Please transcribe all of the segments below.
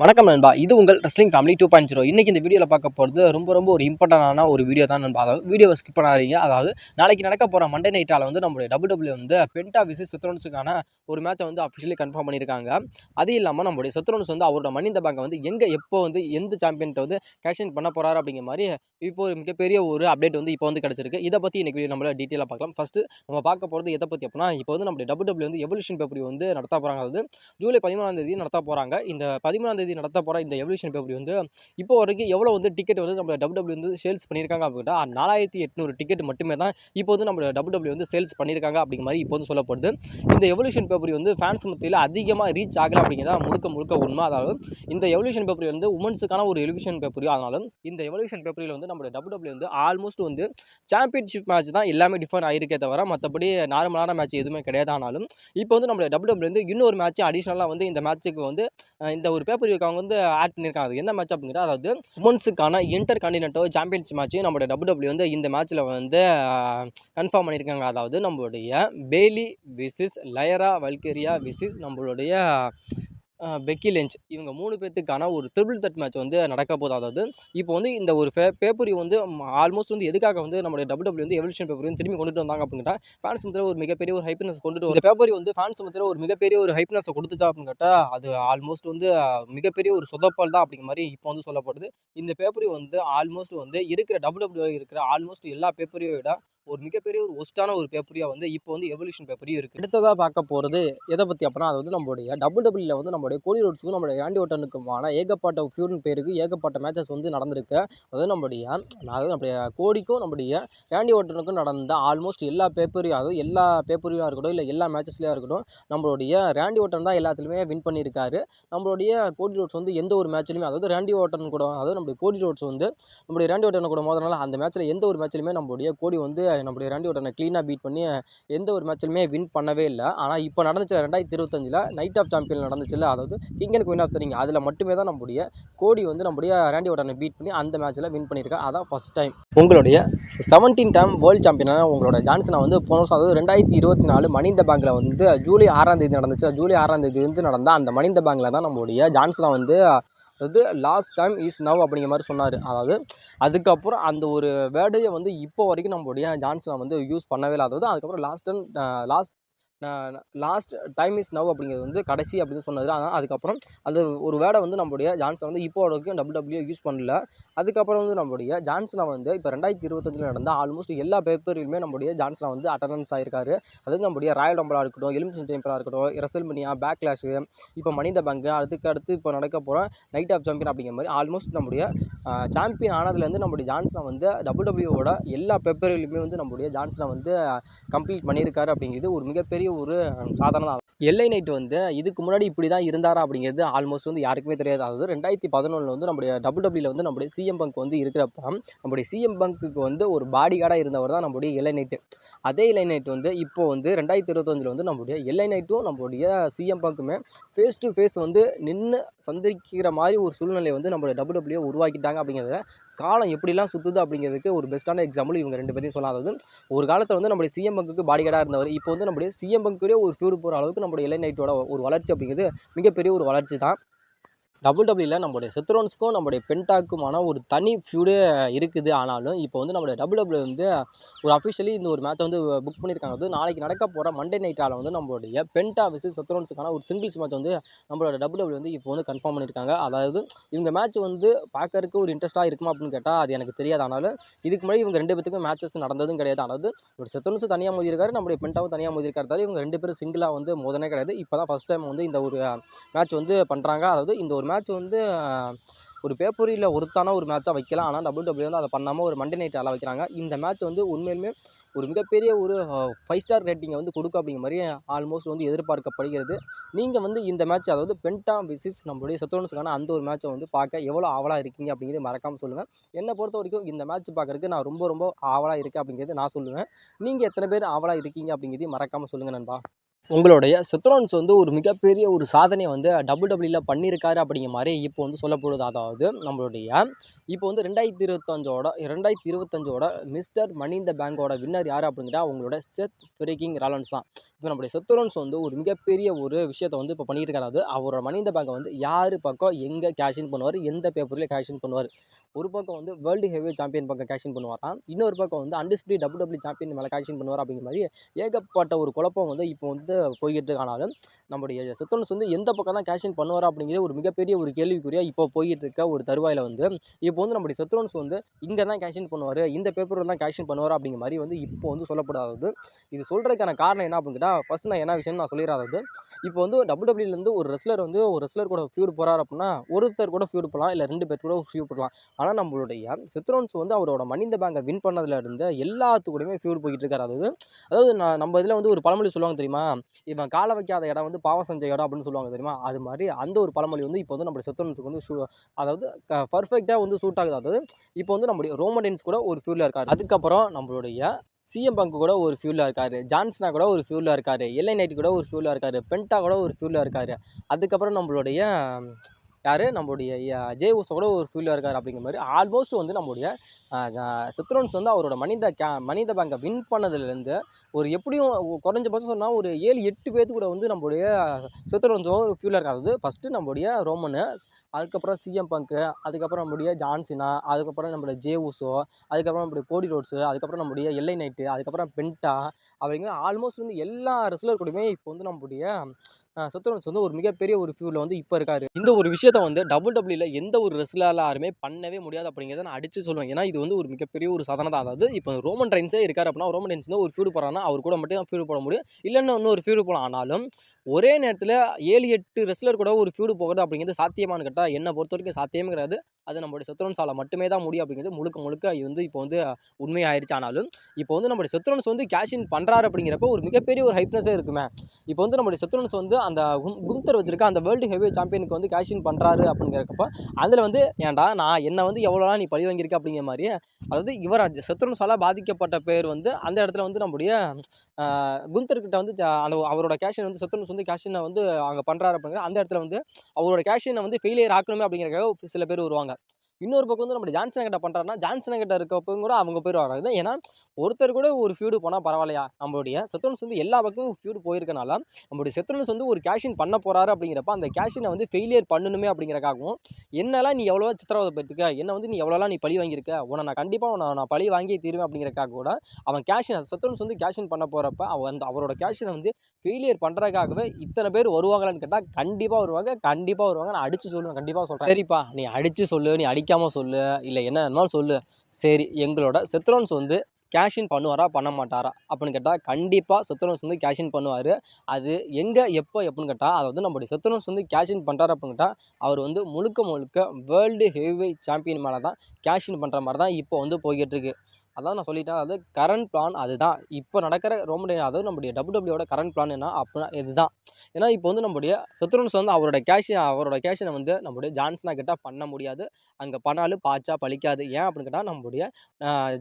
வணக்கம் நண்பா. இது உங்கள் ரெஸ்லிங் ஃபேமிலி 2.0. இன்னைக்கு இந்த வீடியோவில் பார்க்க போகிறது ரொம்ப ஒரு இம்பார்ட்டன்டான ஒரு வீடியோ தான் நண்பா. அதாவது வீடியோவை ஸ்கிப் பண்ணாதீங்க. அதாவது நாளைக்கு நடக்க போகிற மண்டே நைட்டால் வந்து நம்மளுடைய WWE வந்து பென்டா விசஸ் செத்ரோன்ஸுக்கான ஒரு மேட்சை வந்து அஃபிஷியலி கன்ஃபார்ம் பண்ணியிருக்காங்க. அது இல்லாமல் நம்மளுடைய செத்ரோன்ஸ் வந்து அவரோட மணி இந்த பேங்கை வந்து எப்போ வந்து எந்த சாம்பியன்ட்ட வந்து கேஷ் இன் பண்ண போகிறாரு அப்படிங்கிற மாதிரி இப்போ ஒரு மிகப்பெரிய ஒரு அப்டேட் வந்து இப்போ வந்து கிடச்சிருக்கு. இதை பற்றி இன்னைக்கு நம்மள டீட்டெயிலாக பார்க்கலாம். ஃபஸ்ட்டு நம்ம பார்க்க போகிறது எதை பற்றி அப்படின்னா, இப்போ வந்து நம்மளுடைய WWE வந்து எவல்யூஷன் பேப்பரி வந்து நடத்த போகிறாங்க. அதாவது ஜூலை 13 நடத்த போகிறாங்க. இந்த 13 நடத்த போகிற இந்த எவல்யூஷன் பேப்பரி வந்து இப்போ வரைக்கும் எவ்வளோ வந்து டிக்கெட் வந்து நம்ம WWE வந்து சேல்ஸ் பண்ணியிருக்காங்க அப்படின்னா 4800 டிக்கெட் மட்டுமே தான் இப்போ வந்து நம்ம WWE வந்து சேல்ஸ் பண்ணியிருக்காங்க அப்படிங்கிற மாதிரி இப்போ வந்து சொல்லப்படுது. இந்த எவல்யூஷன் பேப்பரி வந்து ஃபேன்ஸ் மத்தியில் அதிகமாக ரீச் ஆகலை அப்படிங்கிறதா முழுக்க உண்மை. அதாவது இந்த எவல்யூஷன் பேப்பரி வந்து உமன்ஸுக்கான ஒரு எவல்யூஷன் பேப்பரி. அதனால இந்த எவல்யூஷன் பேப்பரியில் வந்து நம்ம WWE வந்து ஆல்மோஸ்ட் வந்து சாம்பியன்ஷிப் மேட்ச் தான் எல்லாமே டிஃபைன் ஆகிருக்கே தவிர மற்றபடி நார்மலான மேட்ச் எதுவுமே கிடையாது. ஆனாலும் இப்போ வந்து நம்ம WWE வந்து இன்னொரு மேட்ச் அடிஷ்னலாக வந்து இந்த மேட்ச்சுக்கு வந்து இந்த ஒரு பேப்பர் அவங்க வந்து ஆட் பண்ணியிருக்காங்க. அது என்ன மேட்ச் அப்படிங்கிற, அதாவது உமன்ஸுக்கான இன்டர் கான்டினென்டல் சாம்பியன்ஷிப் மேட்ச் நம்மளுடைய WWE வந்து இந்த மேட்ச்சில் வந்து கன்ஃபார்ம் பண்ணியிருக்காங்க. அதாவது நம்மளுடைய பேலி விசிஸ் லயரா வல்கேரியா விசிஸ் நம்மளுடைய பெக்கி லிஞ்ச், இவங்க 3 பேர்த்துக்கான ஒரு ட்ரிபிள் தட் மேட்ச் வந்து நடக்க போகுது. அதாவது இப்போ வந்து இந்த ஒரு பேப்பரி வந்து ஆல்மோஸ்ட் வந்து எதுக்காக வந்து நம்மளுடைய WWE வந்து எவல்யூஷன் பேப்பரி வந்து திரும்பி கொண்டுட்டு வந்தாங்க அப்படின்னா, ஃபேன்ஸ் மத்தியில் ஒரு மிகப்பெரிய ஒரு ஹைப்னஸ் கொண்டுட்டு இந்த பேப்பரி வந்து ஃபேன்ஸ் மத்தியில் ஒரு மிகப்பெரிய ஒரு ஹைப்னஸை கொடுத்துச்சா அப்படின்னு கேட்டால், அது ஆல்மோஸ்ட் வந்து மிகப்பெரிய ஒரு சொதப்பல் தான் அப்படிங்கிற மாதிரி இப்போ வந்து சொல்லப்படுது. இந்த பேப்பரி வந்து ஆல்மோஸ்ட் வந்து இருக்கிற WWE இருக்கிற ஆல்மோஸ்ட் எல்லா பேப்பரியை விட ஒரு மிகப்பெரிய ஒரு ஒஸ்டான ஒரு பேப்பரியாக வந்து இப்போ வந்து எவல்யூஷன் பேப்பரியும் இருக்குது. அடுத்ததாக பார்க்க போகிறது எதை பற்றி அப்படின்னா, அது வந்து நம்மளுடைய WWE வந்து நம்மளுடைய கோடி ரோட்ஸுக்கும் நம்மளுடைய ராண்டி ஓர்டனுக்குமான ஏகப்பட்ட ஃபியூரின் பேருக்கு ஏகப்பட்ட மேட்சஸ் வந்து நடந்திருக்கு. அதாவது நம்மளுடைய கோடிக்கும் நம்மளுடைய ராண்டி ஓர்டனுக்கும் நடந்த ஆல்மோஸ்ட் எல்லா பேப்பரியும், அதாவது எல்லா பேப்பரியாக இருக்கட்டும் இல்லை எல்லா மேட்சஸ்லையாக இருக்கட்டும், நம்மளுடைய ராண்டி ஓர்டன் தான் எல்லாத்துலேயுமே வின் பண்ணியிருக்காரு. நம்மளுடைய கோடி ரோட்ஸ் வந்து எந்த ஒரு மேட்ச்லையுமே, அதாவது ராண்டி ஓர்டன் கூட, அதாவது நம்மளுடைய கோடி ரோட்ஸ் வந்து நம்மளுடைய ராண்டி ஓர்டன் கூட மோதினால அந்த மேட்ச்சில் எந்த ஒரு மேட்ச்லையுமே நம்மளுடைய கோடி வந்து நம்மளுடைய ராண்டி ஓர்டனை க்ளீனாக பீட் பண்ணி எந்த ஒரு மேட்ச்லையுமே வின் பண்ணவே இல்லை. ஆனால் இப்போ நடந்துச்சு 2025 நைட் ஆஃப் சாம்பியன் நடந்துச்சுல்ல, அதாவது king and queen of the ring, அதில் மட்டுமே தான் நம்மளுடைய கோடி வந்து நம்மளுடைய ராண்டி ஓர்டனை பீட் பண்ணி அந்த மேட்ச்சில் வின் பண்ணியிருக்கா. அதான் ஃபஸ்ட் டைம். உங்களுடைய 17 டைம் வேர்ல்டு சாம்பியனான உங்களோட ஜான்சனை வந்து போன வருஷம், அதாவது 2024 மணி இந்த பேங்கில் வந்து ஜூலை 6 நடந்துச்சு. ஜூலை 6 வந்து நடந்த அந்த மணி இந்த பேங்கில் தான் நம்மளுடைய ஜான்சனை வந்து, அதாவது லாஸ்ட் டைம் இஸ் நவ் அப்படிங்கிற மாதிரி சொன்னார். அதாவது அதுக்கப்புறம் அந்த ஒரு வேர்டையை வந்து இப்போ வரைக்கும் நம்மளுடைய ஜான்சனை வந்து யூஸ் பண்ணவே இல்லை. அதாவது அதுக்கப்புறம் லாஸ்ட் டைம் இஸ் நவ் அப்படிங்கிறது வந்து கடைசி அப்படின்னு சொன்னது. ஆனால் அதுக்கப்புறம் அது ஒரு வேர்டை வந்து நம்மளுடைய ஜான்சன் வந்து இப்போ வரைக்கும் WWE யூஸ் பண்ணல. அதுக்கப்புறம் வந்து நம்மளுடைய ஜான்சனை வந்து இப்போ 2025 நடந்த ஆல்மோஸ்ட் எல்லா பேப்பர்லையுமே நம்மளுடைய ஜான்சனை வந்து அட்டண்டன்ஸ் ஆகிருக்காரு. அதாவது நம்மளுடைய ராயல் ரம்பிளாக இருக்கட்டும், எலிமினேஷன் சேம்பராக இருக்கட்டும், ரெசல்மனியா, பேக்லாஷு, இப்போ மணி இந்த பேங்க், அதுக்கு இப்போ நடக்க போகிற நைட் ஆஃப் சாம்பியன் அப்படிங்கிற மாதிரி ஆல்மோஸ்ட் நம்மளுடைய சாம்பியன் ஆனதுலேருந்து நம்மளுடைய ஜான்சனை வந்து WWEவோட எல்லா பேப்பர்லையுமே வந்து நம்மளுடைய ஜான்சனை வந்து கம்ப்ளீட் பண்ணியிருக்காரு. அப்படிங்கிறது ஒரு மிகப்பெரிய ஒரு சாதனை தான். எல்ஐ நைட் வந்து இதுக்கு முன்னாடி இப்படி தான் இருந்தாரா அப்படிங்கிறது ஆல்மோஸ்ட் வந்து யாருக்குமே தெரியாது. அதாவது 2011 வந்து நம்மளுடைய WWEல வந்து நம்மளுடைய சிஎம் பங்க் வந்து இருக்கிறப்ப நம்மளுடைய சிஎம் பங்க்குக்கு வந்து ஒரு பாடி கார்டாக இருந்தவர் தான் நம்மளுடைய எல்ஐ நைட்டு. அதே எல்ஐ நைட் வந்து இப்போ வந்து 2025 வந்து நம்மளுடைய எல்ஐ நைட்டும் நம்மளுடைய சிஎம் பங்க்குமே ஃபேஸ் டு ஃபேஸ் வந்து நின்று சந்திக்கிற மாதிரி ஒரு சூழ்நிலை வந்து நம்மளுடைய WWE உருவாக்கிட்டாங்க. அப்படிங்கிறத காலம் எப்படிலாம் சுற்றுது அப்படிங்கிறதுக்கு ஒரு பெஸ்ட்டான எக்ஸாம்பிள் இவங்க 2 பேரையும் சொல்லலாம். அதாவது ஒரு காலத்தில் வந்து நம்மளுடைய சிஎம் பங்குக்கு பாடி கார்டாக இருந்தவர் இப்போ வந்து நம்மளுடைய சிஎம் பங்குடைய ஒரு ஃபியூடு போகிற அளவுக்கு நம்மளுடைய எல்ஐ நைட்டோட ஒரு வளர்ச்சி அப்படிங்கிறது மிகப்பெரிய ஒரு வளர்ச்சி தான். WWE நம்மளுடைய செத்ரோன்ஸுக்கும் நம்மளுடைய பென்டாக்குமான ஒரு தனி ஃபியூடே இருக்குது. ஆனாலும் இப்போ வந்து நம்மளுடைய WWE வந்து ஒரு அஃபிஷியலி இந்த ஒரு மேட்சை வந்து புக் பண்ணியிருக்காங்க. வந்து நாளைக்கு நடக்க போகிற மண்டே நைட்டால் வந்து நம்மளுடைய பென்டா விசஸ் செத்ரோன்ஸுக்கான ஒரு சிங்கிள்ஸ் மேட்ச் வந்து நம்மளோட WWE வந்து இப்போ வந்து கன்ஃபார்ம் பண்ணியிருக்காங்க. அதாவது இவங்க மேட்ச் வந்து பார்க்கறதுக்கு ஒரு இன்ட்ரெஸ்ட்டாக இருக்குமா அப்படின்னு கேட்டால் அது எனக்கு தெரியாது. ஆனாலும் இதுக்கு முன்னாடி இவங்க 2 பேத்துக்கும் மேட்சஸ் நடந்ததும் கிடையாது. அதாவது ஒரு செத்ரோன்ஸும் தனியாக மோதிருக்காரு, நம்மளுடைய பென்டாவும் தனியாக மோதிருக்காரு. தவிர இவங்க 2 பேரும் சிங்கிளாக வந்து மோதனே கிடையாது. இப்போ தான் ஃபஸ்ட் டைம் வந்து இந்த ஒரு மேட்ச் வந்து பண்ணுறாங்க. அதாவது இந்த ஒரு மேட்ச் வந்து ஒரு பேப்பரியில் ஒருத்தான ஒரு மேட்சாக வைக்கலாம். ஆனால் WWE வந்து அதை பண்ணாமல் ஒரு மண்டே நைட் ஆளாக வைக்கிறாங்க. இந்த மேட்ச் வந்து உண்மையிலுமே ஒரு மிகப்பெரிய ஒரு 5 ஸ்டார் ரேட்டிங்கை வந்து கொடுக்கும் அப்படிங்கிற மாதிரி ஆல்மோஸ்ட் வந்து எதிர்பார்க்கப்படுகிறது. நீங்கள் வந்து இந்த மேட்ச், அதாவது பென்டா விசிஸ் நம்மளுடைய செத்ரோன்ஸுக்கான அந்த ஒரு மேட்சை வந்து பார்க்க எவ்வளோ ஆவலாக இருக்கீங்க அப்படிங்கிறது மறக்காமல் சொல்லுங்கள். என்னை பொறுத்த வரைக்கும் இந்த மேட்ச் பார்க்குறதுக்கு நான் ரொம்ப ஆவலாக இருக்கேன் அப்படிங்கிறது நான் சொல்லுவேன். நீங்கள் எத்தனை பேர் ஆவலாக இருக்கீங்க அப்படிங்கிறதையும் மறக்காமல் சொல்லுங்கள் நண்பா. உங்களுடைய செத்ரோன்ஸ் வந்து ஒரு மிகப்பெரிய ஒரு சாதனையை வந்து டபிள்யூடபிள்யூல பண்ணியிருக்காரு அப்படிங்கிற மாதிரி இப்போ வந்து சொல்லப்படுது. அதாவது நம்மளுடைய இப்போ வந்து 2025ஓட மிஸ்டர் மனி இன் த பேங்கோட வின்னர் யார் அப்படிங்கிற அவங்களோட செத் ஃப்ரீக்கிங் ராலன்ஸ் தான். இப்போ நம்மளுடைய செத்ரோன்ஸ் வந்து ஒரு மிகப்பெரிய ஒரு விஷயத்தை வந்து இப்போ பண்ணிட்டு இருக்காரு. அதாவது அவரோட மனி இன் த பேங்கை வந்து யார் பக்கம் எங்கே கேஷின் பண்ணுவார், எந்த பேப்பர்லேயே கேஷின் பண்ணுவார். ஒரு பக்கம் வந்து வேர்ல்டு ஹெவி சாம்பியன் பக்கம் கேஷின் பண்ணுவாராம், இன்னொரு பக்கம் வந்து அன்டிஸ்பியூட் டபிள்யூடபிள்யூ சாம்பியன் மேலே கேஷின் பண்ணுவார். அப்படிங்கிற மாதிரி ஏகப்பட்ட ஒரு குழப்பம் வந்து இப்போ வந்து போய்கிட்டு இருக்கானாலும் நம்முடைய செத்தோன்ஸ் வந்து எந்த பக்கம் தான் கேஷின் பண்ணுவார் அப்படிங்கிறது ஒரு மிகப்பெரிய ஒரு கேள்விக்குறியாக இப்போ போய்கிட்டு இருக்க ஒரு தருவாயில் வந்து இப்போ வந்து நம்முடைய செத்ரோன்ஸ் வந்து இங்கே தான் கேஷின் பண்ணுவார், இந்த பேப்பரில் தான் கேஷின் பண்ணுவார் அப்படிங்கிற மாதிரி வந்து இப்போ வந்து சொல்லப்படாதது. இது சொல்கிறதுக்கான காரணம் என்ன அப்படின்னு கேட்டால், ஃபஸ்ட் நான் என்ன விஷயம்னு நான் சொல்லிடுறாது. இப்போ வந்து டபிள்யூடபிள்யூலேருந்து ஒரு ரெஸ்லர் கூட ஃபியூட் போகிறார் அப்படின்னா ஒருத்தர் கூட ஃபியூட் போடலாம், இல்லை 2 பேர் கூட ஃபியூட் போடலாம். ஆனால் நம்மளுடைய செத்ரோன்ஸ் வந்து அவரோட மனி இன் த பேங்கை வின் பண்ணதுல இருந்து எல்லாத்துக்கூடயுமே ஃபியூட் போய்கிட்டு இருக்காரு. அதாவது நம்ம இதில் வந்து ஒரு பழமொழி சொல்லுவாங்க தெரியுமா, இவன் காலை வைக்காத இடம் வந்து பாவம் செஞ்ச இடம் அப்படின்னு சொல்லுவாங்க தெரியுமா, அது மாதிரி அந்த ஒரு பழமொழி வந்து இப்போ வந்து நம்ம செத்தோன்ஸுக்கு வந்து அதாவது பர்ஃபெக்டாக வந்து சூட் ஆகுது. அதாவது இப்போ வந்து நம்முடைய ரோமன் ரெயின்ஸ் கூட ஒரு ஃபியூலில் இருக்கார், அதுக்கப்புறம் நம்மளுடைய சிஎம் பங்க் கூட ஒரு ஃபியூலில் இருக்கார், ஜான்சனா கூட ஒரு ஃபியூலில் இருக்கார், எல்ஐ நைட் கூட ஒரு ஃபியூலில் இருக்கார், பென்டா கூட ஒரு ஃபியூலில் இருக்கார், அதுக்கப்புறம் நம்மளுடைய யார் நம்மளுடைய ஜே ஊசோ கூட ஒரு ஃபியூலில் இருக்கார். அப்படிங்கிற மாதிரி ஆல்மோஸ்ட் வந்து நம்மளுடைய செத்ரோன்ஸ் வந்து அவரோட மனி இன் த பேங்கை வின் பண்ணதுலேருந்து ஒரு எப்படியும் குறைஞ்சபட்சம் சொன்னால் ஒரு 7-8 பேர்த்து கூட வந்து நம்மளுடைய செத்ரோன்ஸ் ஒரு ஃபியூலில் இருக்காது. ஃபஸ்ட்டு நம்மளுடைய ரோமனு, அதுக்கப்புறம் சிஎம் பங்க்கு, அதுக்கப்புறம் நம்மளுடைய ஜான்சினா, அதுக்கப்புறம் நம்மளுடைய ஜே ஊசோ, அதுக்கப்புறம் நம்மளுடைய கோடி ரோட்ஸு, அதுக்கப்புறம் நம்மளுடைய எல்ஐ நைட்டு, அதுக்கப்புறம் பென்டா அப்படிங்கிற ஆல்மோஸ்ட் வந்து எல்லா ரெஸ்லர் கூடயுமே இப்போ வந்து நம்மளுடைய செத்ரோன்ஸ் வந்து ஒரு மிகப்பெரிய ஒரு ஃபியூவில் வந்து இப்போ இருக்காரு. இந்த ஒரு விஷயத்தை வந்து டபிள்யூடபிள்யூல எந்த ஒரு ரெஸ்லரால் யாருமே பண்ணவே முடியாது அப்படிங்கிறத நான் அடித்து சொல்லுவேன். ஏன்னா இது வந்து ஒரு மிகப்பெரிய ஒரு சாதனை தான். அதாவது இப்போ ரோமன் ரெயின்ஸே இருக்கார் அப்படின்னா ரோமன் ரெயின்ஸ் வந்து ஒரு ஃபியூடு போடுறாங்கன்னா அவர் கூட மட்டும் தான் ஃபியூடு போட முடியும், இல்லைன்னா இன்னொரு ஃபியூடு போடலாம். ஆனாலும் ஒரே நேரத்தில் 7-8 ரெஸ்லர் கூட ஒரு ஃபியூடு போகிறது அப்படிங்கிறது சாத்தியமானு கேட்டால் என்னை பொறுத்த வரைக்கும் சாத்தியமே கிடையாது. அது நம்மளுடைய செத்ரோன்ஸால் மட்டுமே தான் முடியும் அப்படிங்கிறது முழுக்க இது வந்து இப்போ வந்து உண்மையாயிருச்சு. ஆனாலும் இப்போ வந்து நம்மளுடைய செத்ரோன்ஸ் வந்து கேஷின் பண்ணுறாரு அப்படிங்கிறப்ப ஒரு மிகப்பெரிய ஒரு ஹைப்னஸே இருக்குமே. இப்போ வந்து நம்மளுடைய செத்ரோன்ஸ் வந்து அந்த கும்தர் வச்சிருக்க அந்த வேர்ல்டு ஹெவி சாம்பியனுக்கு வந்து கேஷின் பண்ணுறாரு அப்படிங்கிறப்ப அதில் வந்து ஏன்டா நான் என்னை வந்து எவ்வளோலாம் நீ பழி வாங்கியிருக்க அப்படிங்கிற மாதிரி, அதாவது இவர் செத்ரோன்ஸால் பாதிக்கப்பட்ட பேர் வந்து அந்த இடத்துல வந்து நம்முடைய குந்தர்கிட்ட வந்து அந்த அவரோட கேஷின் வந்து செத்ரோன்ஸ் வந்து கேஷினை வந்து அங்கே பண்ணுறாரு அப்படிங்கிற அந்த இடத்துல வந்து அவரோட கேஷினை வந்து ஃபெயிலியர் ஆக்கணுமே அப்படிங்கிறக்காக சில பேர் வருவாங்க. இன்னொரு பக்கம் வந்து நம்ம ஜான்சன் கிட்ட பண்ணுறாருன்னா ஜான்சன் கிட்ட இருக்கப்போ கூட அவங்க பேர் வராது. ஏன்னா ஒருத்தர் கூட ஒரு ஃபியூடு போனால் பரவாயில்லையா, நம்மளுடைய செத்ரோன்ஸ் வந்து எல்லா பக்கமும் ஃபியூடு போயிருக்கனால நம்மளுடைய செத்ரோன்ஸ் வந்து ஒரு கேஷின் பண்ண போகிறாரு அப்படிங்கிறப்ப அந்த கேஷினை வந்து ஃபெயிலியர் பண்ணணுமே அப்படிங்கிறக்காகவும் என்னெல்லாம் நீ எவ்வளோ சித்திரவதை படுத்துக்க, என்ன வந்து நீ எவ்வளோலாம் நீ பழி வாங்கியிருக்க, உன்னை நான் கண்டிப்பாக நான் பழி வாங்கி தீருவேன் அப்படிங்கிறக்காக கூட அவன் கேஷின் செத்ரோன்ஸ் வந்து கேஷின் பண்ண போகிறப்ப அவரோட கேஷினை வந்து ஃபெயிலியர் பண்ணுறதுக்காகவே இத்தனை பேர் வருவாங்களான்னு கேட்டால் கண்டிப்பாக வருவாங்க. நான் அடித்து சொல்லுவேன், கண்டிப்பாக சொல்கிறேன். சரிப்பா நீ அடித்து சொல்லு, நீ அடிக்காமல் சொல்லு, இல்லை என்ன வேணாலும் சொல்லு, சரி எங்களோட செத்ரோன்ஸ் வந்து கேஷின் பண்ணுவாரா பண்ண மாட்டாரா அப்படின்னு கேட்டால் கண்டிப்பாக செத்ரோன்ஸ் வந்து கேஷின் பண்ணுவார். அது எங்கே எப்போ எப்படின்னு கேட்டால், அதாவது நம்மளுடைய செத்ரோன்ஸ் வந்து கேஷின் பண்ணுறாரு அப்படின்னு கேட்டால் அவர் வந்து முழுக்க வேர்ல்டு ஹெவி சாம்பியன் மேலே தான் கேஷின் பண்ணுற மாதிரி தான் இப்போ வந்து போய்கிட்டு இருக்கு. அதான் நான் சொல்லிட்டேன், அதாவது கரண்ட் பிளான் அதுதான். இப்போ நடக்கிற அதாவது நம்முடைய டபிள்யூடபிள்யூட கரண்ட் பிளான் என்ன அப்படின்னா இதுதான். ஏன்னா இப்போ வந்து நம்முடைய செத்ரோன்ஸ் வந்து அவரோட கேஷினை வந்து நம்முடைய ஜான்சனா கிட்ட பண்ண முடியாது. அங்கே பண்ணாலும் பாய்ச்சா பழிக்காது. ஏன் அப்படின்னு கேட்டால் நம்முடைய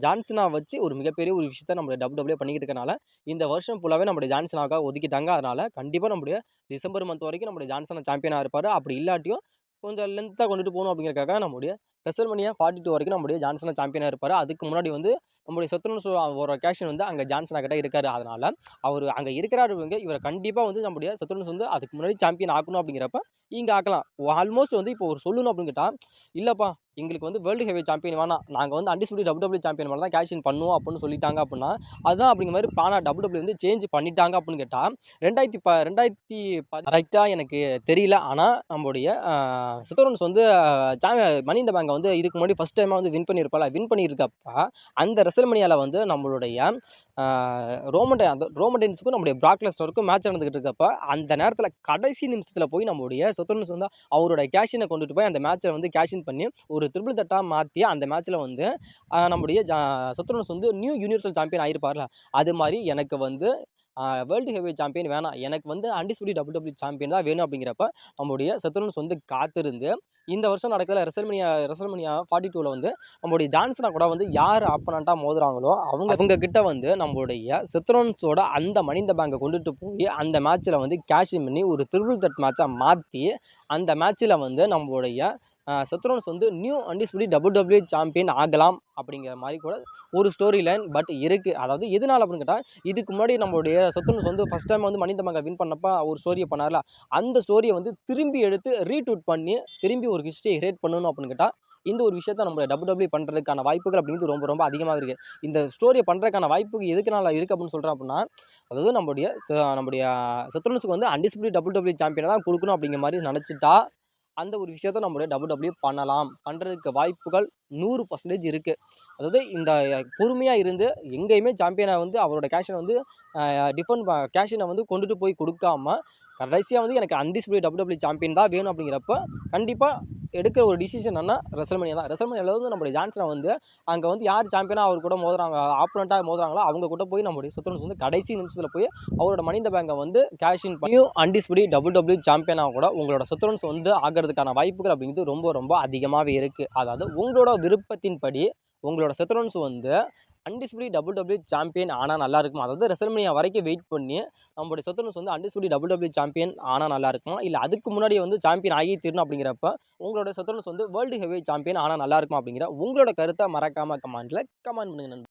ஜான்சனா வச்சு ஒரு மிகப்பெரிய ஒரு விஷயத்த நம்மளுடைய டபிள்யூடபிள்யூ பண்ணிக்கிட்டு இருக்கனால இந்த வருஷம் ஃபுல்லாகவே நம்முடைய ஜான்சனாக்காக ஒதுக்கிட்டாங்க. அதனால் கண்டிப்பாக நம்முடைய டிசம்பர் மந்த் வரைக்கும் நம்முடைய ஜான்சனா சாம்பியனாக இருப்பார். அப்படி இல்லாட்டியும் கொஞ்சம் லென்த்தாக கொண்டுட்டு போகணும் அப்படிங்கிறக்காக நம்முடைய ரெசல்மனியா 42 வரைக்கும் நம்முடைய ஜான்சனா சாம்பியனாக இருப்பார். அதுக்கு முன்னாடி வந்து நம்முடைய செத்ரோன்ஸ் அவரோட கேஷன் வந்து அங்கே ஜான்சனா கிட்ட இருக்காரு. அதனால் அவர் அங்கே இருக்கிறாரு, இவரை கண்டிப்பாக வந்து நம்முடைய செத்ரோன்ஸ் வந்து அதுக்கு முன்னாடி சாம்பியன் ஆக்கணும் அப்படிங்கிறப்ப இங்கே ஆக்கலாம். ஆல்மோஸ்ட் வந்து இப்போ ஒரு சொல்லணும் அப்படின்னு கேட்டால், இல்லைப்பா எங்களுக்கு வந்து வேர்ல்டு ஹெவி சாம்பியன் வேணாம், நாங்கள் வந்து அன்டிஸ்பியூட்டட் டபிள்யூடபிள்யூ சாம்பியன் மேலே தான் கேஷின் பண்ணுவோம் அப்படின்னு சொல்லிட்டாங்க அப்படின்னா அதுதான் அப்படிங்கிற மாதிரி பிளானாக டபிள்யூடபிள்யூ வந்து சேஞ்ச் பண்ணிட்டாங்க அப்படின்னு கேட்டால் 2010 கரெக்டாக எனக்கு தெரியல. ஆனால் நம்மளுடைய செத்ரோன்ஸ் வந்து மனி இன் த பேங்கை வந்து இதுக்கு முன்னாடி ஃபஸ்ட் டைமாக வந்து வின் பண்ணியிருக்கப்ப அந்த ரெசல்மனியாவில் வந்து நம்மளுடைய ரோமன் ரெயின்ஸுக்கும் நம்முடைய பிராக் லெஸ்னருக்கும் மேட்ச் நடந்துகிட்டு இருக்கப்ப அந்த நேரத்தில் கடைசி நிமிஷத்தில் போய் நம்மளுடைய செத்ரோன்ஸ் வந்து அவரோட கேஷினை கொண்டுட்டு போய் அந்த மேட்சை வந்து கேஷின் பண்ணி ஒரு ட்ரிபிள் தட்டாக மாற்றி அந்த மேட்ச்சில் வந்து நம்முடைய செத்ரோன்ஸ் வந்து நியூ யூனிவர்சல் சாம்பியன் ஆகிருப்பார்ல, அது மாதிரி எனக்கு வந்து வேர்ல்டு ஹெவி சாம்பியன் வேணாம், எனக்கு வந்து அன்டிஸ்பியூட்டட் டபிள்யூடபிள்யூ சாம்பியன் தான் வேணும் அப்படிங்கிறப்ப நம்முடைய செத்ரோன்ஸ் வந்து காத்திருந்து இந்த வருஷம் நடக்கிற ரெசல்மனியா 42ல வந்து நம்மளுடைய ஜான்சனா கூட வந்து யார் ஆப்பனண்ட்டா மோதுறாங்களோ அவங்க கிட்ட வந்து நம்மளுடைய செத்ரோன்ஸோட அந்த மணி இந்த பேங்கை கொண்டுட்டு போய் அந்த மேட்ச்சில் வந்து கேஷ் இன் பண்ணி ஒரு ட்ரிபிள் த்ரெட் மேட்சாக மாற்றி அந்த மேட்ச்சில் வந்து நம்மளுடைய செத்ரோன்ஸ் வந்து நியூ அன்டிஸ்பியூட்டட் WWE சாம்பியன் ஆகலாம் அப்படிங்கிற மாதிரி கூட ஒரு ஸ்டோரி லைன் பட் இருக்குது. அதாவது எதனால அப்படின்னு கேட்டால், இதுக்கு முன்னாடி நம்மளுடைய செத்ரோன்ஸ் வந்து ஃபஸ்ட் டைம் வந்து மணி இந்த பேங்கை வின் பண்ணப்போ ஒரு ஸ்டோரியை பண்ணார்ல, அந்த ஸ்டோரியை வந்து திரும்பி எடுத்து ரீட்வீட் பண்ணி திரும்பி ஒரு ஹிஸ்ட்ரியை கிரியேட் பண்ணணும் அப்படின்னு கேட்டால், இந்த ஒரு விஷயத்த நம்ம WWE பண்ணுறதுக்கான வாய்ப்புகள் அப்படிங்கிறது ரொம்ப ரொம்ப அதிகமாக இருக்குது. இந்த ஸ்டோரியை பண்ணுறதுக்கான வாய்ப்பு எதுக்குனால இருக்குது அப்படின்னு சொல்கிறேன் அப்படின்னா, அதாவது நம்முடைய செத்ரோன்ஸுக்கு வந்து அன்டிஸ்பியூட்டட் WWE சாம்பியனை தான் கொடுக்கணும் அப்படிங்கிற மாதிரி நினச்சிட்டா, அந்த ஒரு விஷயத்த நம்மளுடைய WWE பண்ணலாம். பண்ணுறதுக்கு வாய்ப்புகள் 100% இருக்குது. அதாவது இந்த பொறுமையாக இருந்து எங்கேயுமே சாம்பியனை வந்து அவரோட கேஷினை வந்து கேஷினை வந்து கொண்டுட்டு போய் கொடுக்காம, கடைசியாக வந்து எனக்கு அன்டிஸ்பியூட்டட் WWE சாம்பியன் தான் வேணும் அப்படிங்கிறப்ப, கண்டிப்பாக எடுக்கிற ஒரு டிசிஷன் என்னன்னா ரெசல்மனியா தான். ரெசல்மனியாவில் வந்து நம்மளுடைய ஜான்சனை வந்து அங்கே வந்து யார் சாம்பியனாக அவர் கூட மோதுறாங்க, ஆப்போனண்ட்டாக மோதுறாங்களோ அவங்க கூட போய் நம்மளுடைய செத்ரோன்ஸ் வந்து கடைசி நிமிஷத்தில் போய் அவரோட மணி இந்த பேங்கை வந்து கேஷ் இன் பண்ணி அன்டிஸ்பியூட்டட் WWE சாம்பியனாக கூட உங்களோட செத்ரோன்ஸ் வந்து ஆகிறதுக்கான வாய்ப்புகள் அப்படிங்கிறது ரொம்ப ரொம்ப அதிகமாகவே இருக்குது. அதாவது உங்களோட விருப்பத்தின்படி உங்களோட செத்ரோன்ஸ் வந்து அன்டிஸ்பியூட்டட் WWE சாம்பியன் ஆனால் நல்லா இருக்கும். அதாவது ரெசல்மனியா வரைக்கும் வெயிட் பண்ணி நம்மளுடைய செத்ரோன்ஸ் வந்து அன்டிஸ்பியூட்டட் WWE சாம்பியன் ஆனால் நல்லா இருக்குமா, இல்லை அதுக்கு முன்னாடி வந்து சாம்பியன் ஆகி தீரணும் அப்படிங்கிறப்ப உங்களோட செத்ரோன்ஸ் வந்து வேர்ல்டு ஹெவி சாம்பியன் ஆனால் நல்லா இருக்கும் அப்படிங்கிற உங்களோட கருத்தை மறக்காமல் கமெண்ட் பண்ணுங்க நண்பர்களே.